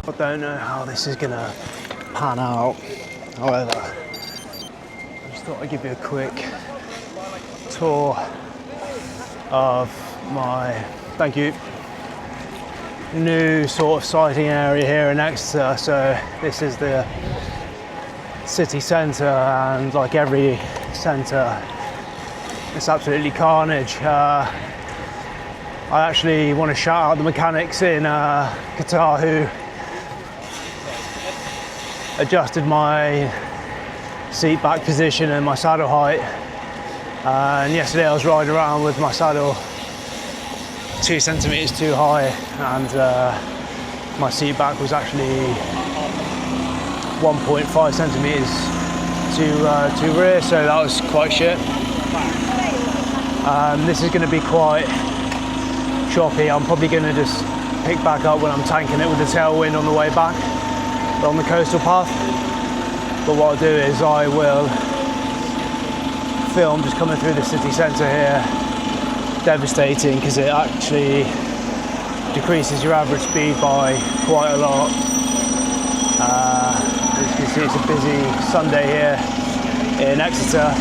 I don't know how this is gonna pan out. However, I just thought I'd give you a quick tour of my, thank you, new sort of sighting area here in Exeter. So this is the city centre, and like every centre, it's absolutely carnage. I actually want to shout out the mechanics in Qatar who adjusted my seat back position and my saddle height. And yesterday I was riding around with my saddle 2 centimetres too high, and my seat back was actually 1.5 centimetres too rear, so that was quite shit. This is going to be quite choppy. I'm probably going to just pick back up when I'm tanking it with the tailwind on the way back on the coastal path. But what I'll do is I will film just coming through the city centre here. Devastating because it actually decreases your average speed by quite a lot. As you can see, it's a busy Sunday here in Exeter.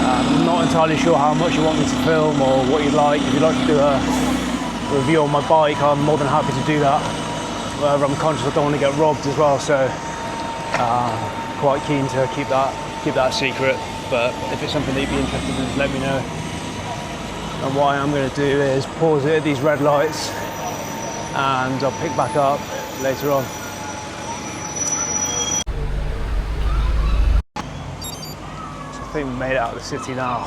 I'm not entirely sure how much you want me to film or what you'd like. If you'd like to do a review on my bike, I'm more than happy to do that. However, I'm conscious I don't want to get robbed as well, so quite keen to keep that secret. But if it's something that you'd be interested in, just let me know. And what I am going to do is pause it at these red lights, and I'll pick back up later on. So I think we made it out of the city now.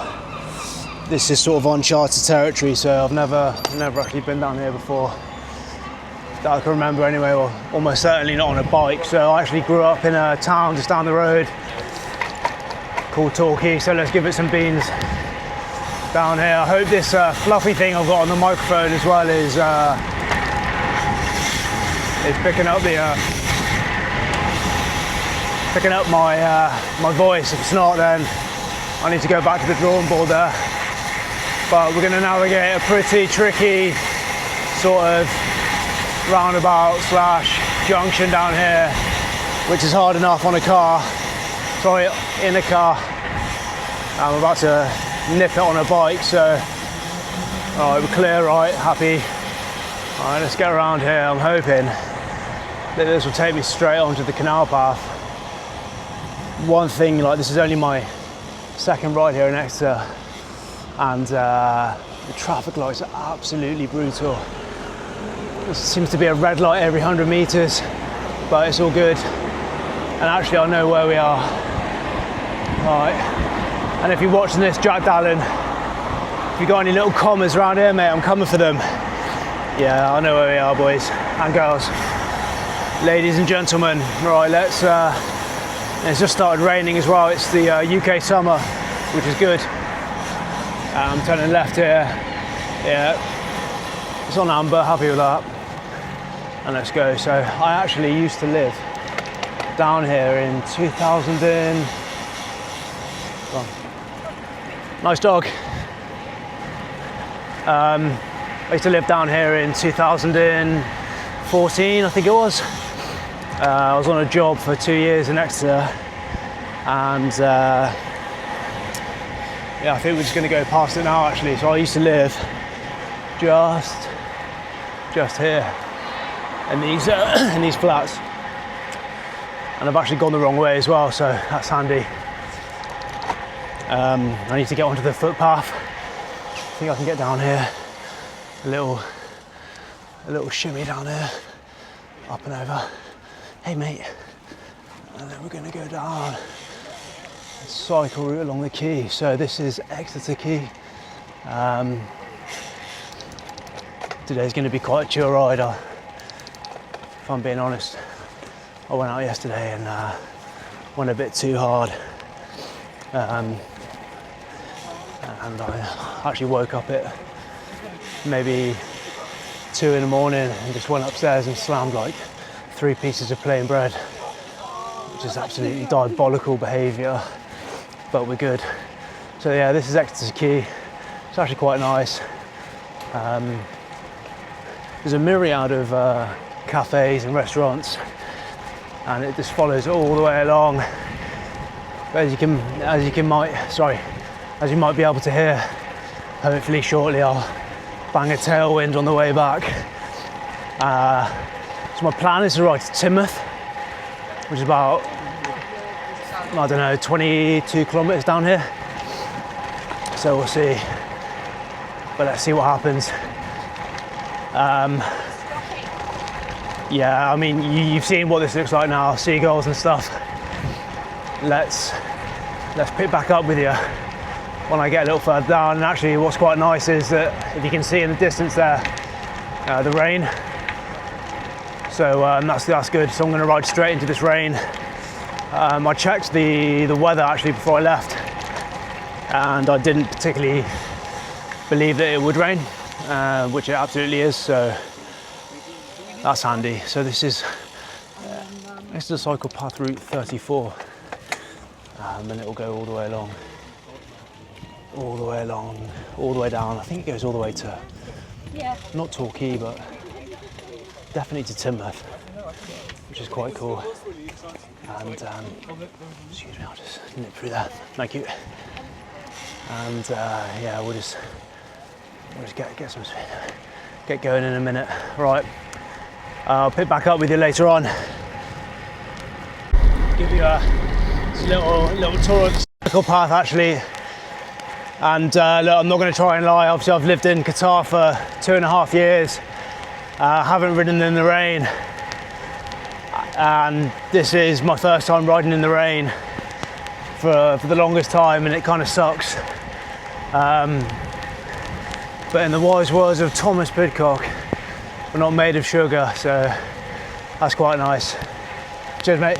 This is sort of uncharted territory, so I've never actually been down here before that I can remember anyway, or almost certainly not on a bike. So I actually grew up in a town just down the road called Torquay, so let's give it some beans down here. I hope this fluffy thing I've got on the microphone as well is picking up my voice. If it's not, then I need to go back to the drawing board there. But we're going to navigate a pretty tricky sort of roundabout / junction down here, which is hard enough in a car. I'm about to nip it on a bike, so alright, we're clear, right, happy. Alright, let's get around here. I'm hoping that this will take me straight onto the canal path. One thing, like, this is only my second ride here in Exeter, and the traffic lights are absolutely brutal. There seems to be a red light every 100 metres, but it's all good. And actually I know where we are. Right. And if you're watching this, Jack Dallin, if you got any little commas around here, mate, I'm coming for them. Yeah, I know where we are, boys and girls. Ladies and gentlemen, right, it's just started raining as well. It's the UK summer, which is good. I'm turning left here. Yeah, it's on amber, happy with that. And let's go. So I actually used to live down here in 2000 and... Nice dog. I used to live down here in 2014, I think it was. I was on a job for 2 years in Exeter, and yeah, I think we're just going to go past it now actually. So I used to live just here in these flats, and I've actually gone the wrong way as well, so that's handy. I need to get onto the footpath. I think I can get down here. A little shimmy down here, up and over. Hey mate. And then we're going to go down and cycle route along the quay. So this is Exeter Quay. Today's going to be quite a chill ride. If I'm being honest, I went out yesterday and went a bit too hard. And I actually woke up at maybe 2 in the morning and just went upstairs and slammed like 3 pieces of plain bread, which is absolutely diabolical behaviour, but we're good. So yeah, this is Exeter Quay. It's actually quite nice. there's a myriad of cafes and restaurants, and it just follows all the way along. But as you might be able to hear, hopefully shortly I'll bang a tailwind on the way back. So my plan is to ride to Teignmouth, which is about, I don't know, 22 kilometres down here. So we'll see, but let's see what happens. Yeah, I mean, you've seen what this looks like now, seagulls and stuff. Let's pick back up with you when I get a little further down. And actually what's quite nice is that if you can see in the distance there, the rain. So that's good. So I'm going to ride straight into this rain. I checked the weather actually before I left, and I didn't particularly believe that it would rain, which it absolutely is. So that's handy. So this is a cycle path route 34, and it'll go all the way along, all the way down. I think it goes all the way to not Torquay, but definitely to Teignmouth, which is quite cool. And excuse me, I'll just nip through that. Thank you. And yeah, we'll just get going in a minute. Right, I'll pick back up with you later on. Give you a little tour of the cycle path actually. And look, I'm not going to try and lie. Obviously, I've lived in Qatar for 2.5 years. Haven't ridden in the rain, and this is my first time riding in the rain for the longest time, and it kind of sucks. But in the wise words of Thomas Pidcock, we're not made of sugar, so that's quite nice. Cheers, mate.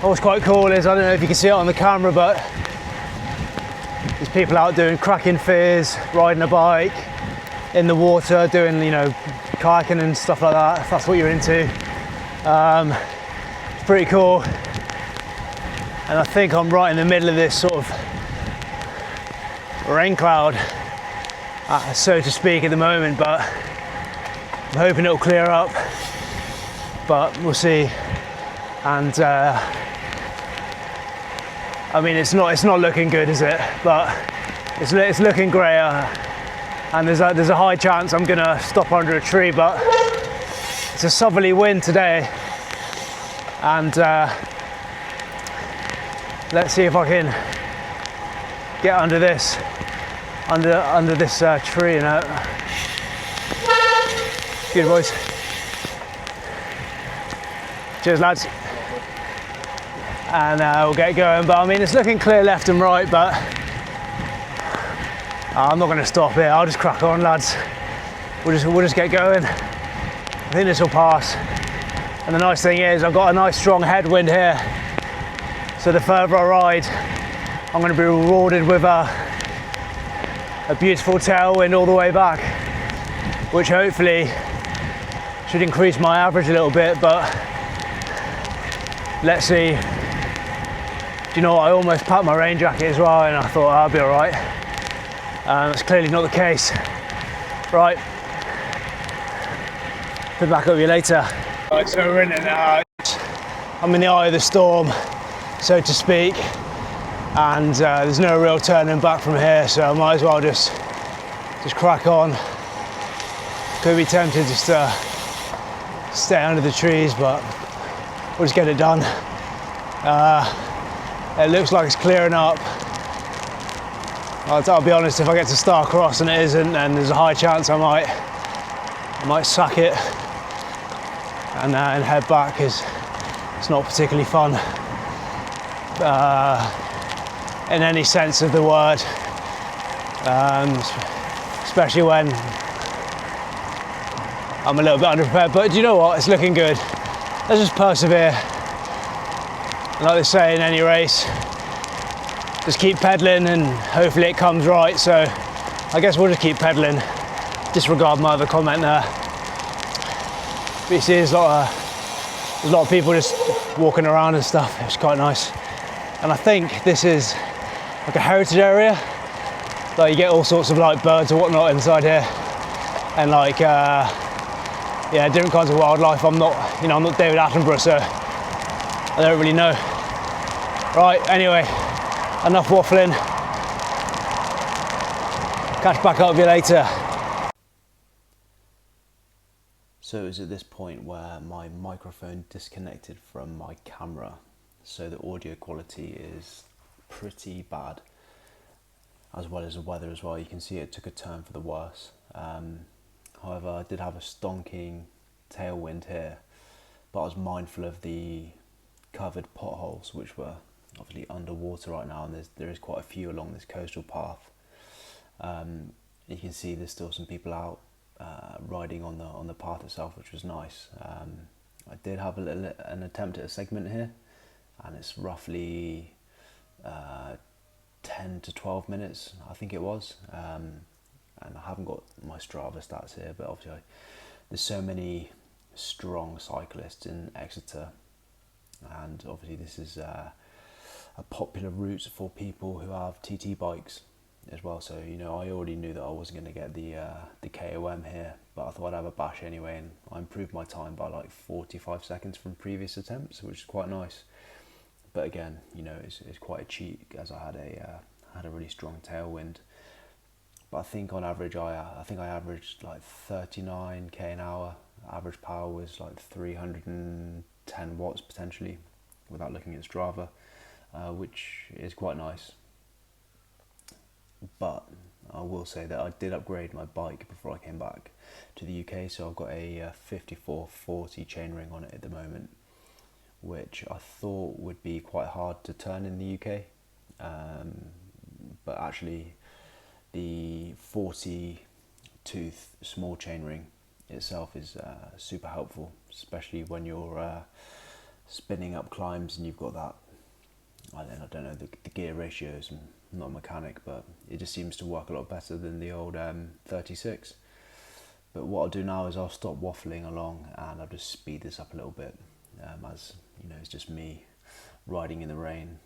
What's quite cool is, I don't know if you can see it on the camera, but there's people out doing cracking fears, riding a bike, in the water, doing, you know, kayaking and stuff like that, if that's what you're into. It's pretty cool. And I think I'm right in the middle of this sort of rain cloud, so to speak, at the moment, but I'm hoping it'll clear up, but we'll see. And I mean, it's not looking good, is it? But it's looking greyer. And there's a high chance I'm gonna stop under a tree, but it's a southerly wind today, and let's see if I can get under this tree. You know, good boys. Cheers, lads. And we'll get going. But I mean, it's looking clear left and right, but I'm not going to stop here. I'll just crack on, lads. We'll just get going. I think this will pass. And the nice thing is, I've got a nice strong headwind here. So the further I ride, I'm going to be rewarded with a beautiful tailwind all the way back, which hopefully should increase my average a little bit. But let's see. Do you know what? I almost packed my rain jacket as well, and I thought I'll be all right. That's clearly not the case. Right, be back up with you later. Right, so we're in it now. I'm in the eye of the storm, so to speak, and there's no real turning back from here, so I might as well just crack on. Could be tempted just to stay under the trees, but we'll just get it done. It looks like it's clearing up. I'll be honest, if I get to Starcross and it isn't, then there's a high chance I might suck it and head back, because it's not particularly fun in any sense of the word, especially when I'm a little bit underprepared. But do you know what? It's looking good. Let's just persevere. Like they say in any race, just keep pedaling and hopefully it comes right. So I guess we'll just keep pedaling. Disregard my other comment there. But you see, there's a lot of people just walking around and stuff. It's quite nice. And I think this is like a heritage area. Like you get all sorts of like birds or whatnot inside here, and like yeah, different kinds of wildlife. I'm not, you know, I'm not David Attenborough, so I don't really know. Right, anyway, enough waffling. Catch back up with you later. So it was at this point where my microphone disconnected from my camera, so the audio quality is pretty bad, as well as the weather as well. You can see it took a turn for the worse. However, I did have a stonking tailwind here, but I was mindful of the covered potholes, which were obviously underwater right now, and there is quite a few along this coastal path. You can see there's still some people out riding on the path itself, which was nice. I did have an attempt at a segment here, and it's roughly 10 to 12 minutes, I think it was. And I haven't got my Strava stats here, but obviously there's so many strong cyclists in Exeter, and obviously this is a popular route for people who have TT bikes as well. So, you know, I already knew that I wasn't going to get the KOM here, but I thought I'd have a bash anyway, and I improved my time by like 45 seconds from previous attempts, which is quite nice. But again, you know, it's quite a cheat, as I had a really strong tailwind. But I think on average, I averaged like 39k an hour. Average power was like 310 watts potentially, without looking at Strava, which is quite nice. But I will say that I did upgrade my bike before I came back to the UK, so I've got a 5440 chainring on it at the moment, which I thought would be quite hard to turn in the UK, but actually the 40 tooth small chainring itself is super helpful, especially when you're spinning up climbs and you've got that, I don't know the gear ratios. I'm not a mechanic, but it just seems to work a lot better than the old 36. But what I'll do now is I'll stop waffling along and I'll just speed this up a little bit, as you know, it's just me riding in the rain.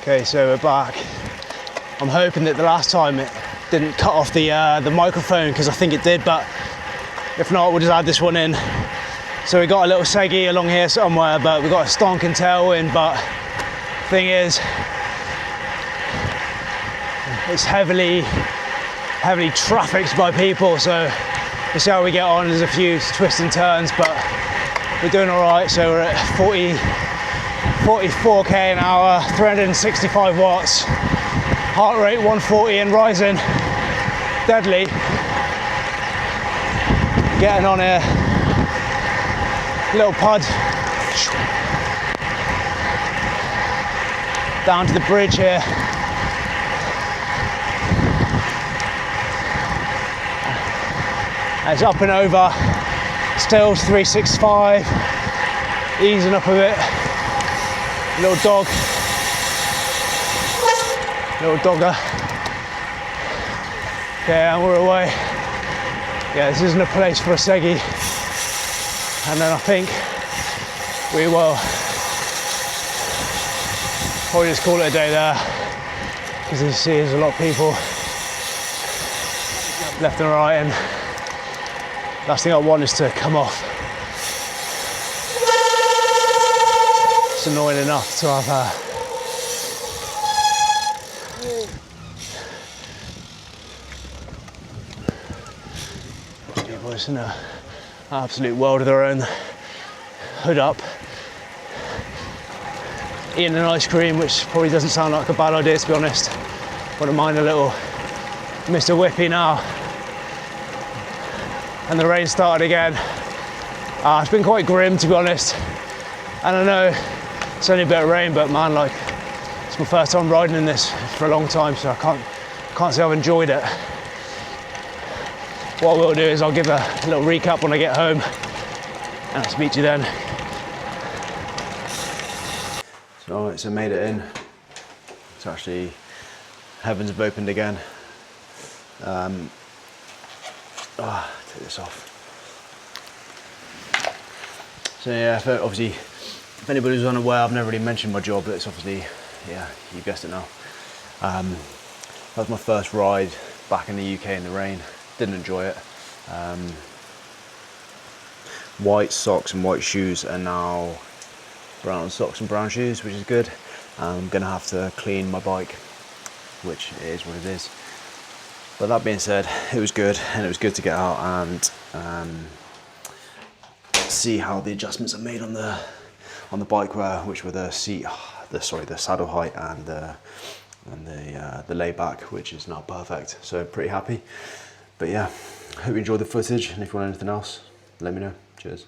Okay, so we're back. I'm hoping that the last time it didn't cut off the microphone, because I think it did, but if not, we'll just add this one in. So we got a little seggy along here somewhere, but we got a stonking tailwind, but thing is, it's heavily trafficked by people, so we'll see how we get on. There's a few twists and turns, but we're doing all right. So we're at 44k an hour, 365 watts, heart rate 140 and rising, deadly. Getting on here, little pod, down to the bridge here. It's up and over, still 365, easing up a bit. Little dog, little dogger. Okay, and we're away. Yeah, this isn't a place for a seggy. And then I think we will probably just call it a day there, because you see there's a lot of people left and right, and last thing I want is to come off. It's annoying enough to have people just in an absolute world of their own, hood up, eating an ice cream, which probably doesn't sound like a bad idea, to be honest. Wouldn't mind a little Mr. Whippy now. And the rain started again. It's been quite grim, to be honest. And I know it's only a bit of rain, but man, like, it's my first time riding in this for a long time, so I can't say I've enjoyed it. What we'll do is I'll give a little recap when I get home, and I'll speak to you then. So I made it in. It's actually, heavens have opened again. Take this off. So yeah, obviously, if anybody was unaware, I've never really mentioned my job, but it's obviously, yeah, you guessed it now. That was my first ride back in the UK in the rain. Didn't enjoy it. White socks and white shoes, and now brown socks and brown shoes, which is good. I'm gonna have to clean my bike, which is what it is. But that being said, it was good, and it was good to get out and see how the adjustments are made on the bike, which were the saddle height and the layback, which is now perfect. So pretty happy. But yeah, hope you enjoyed the footage, and if you want anything else, let me know. Cheers.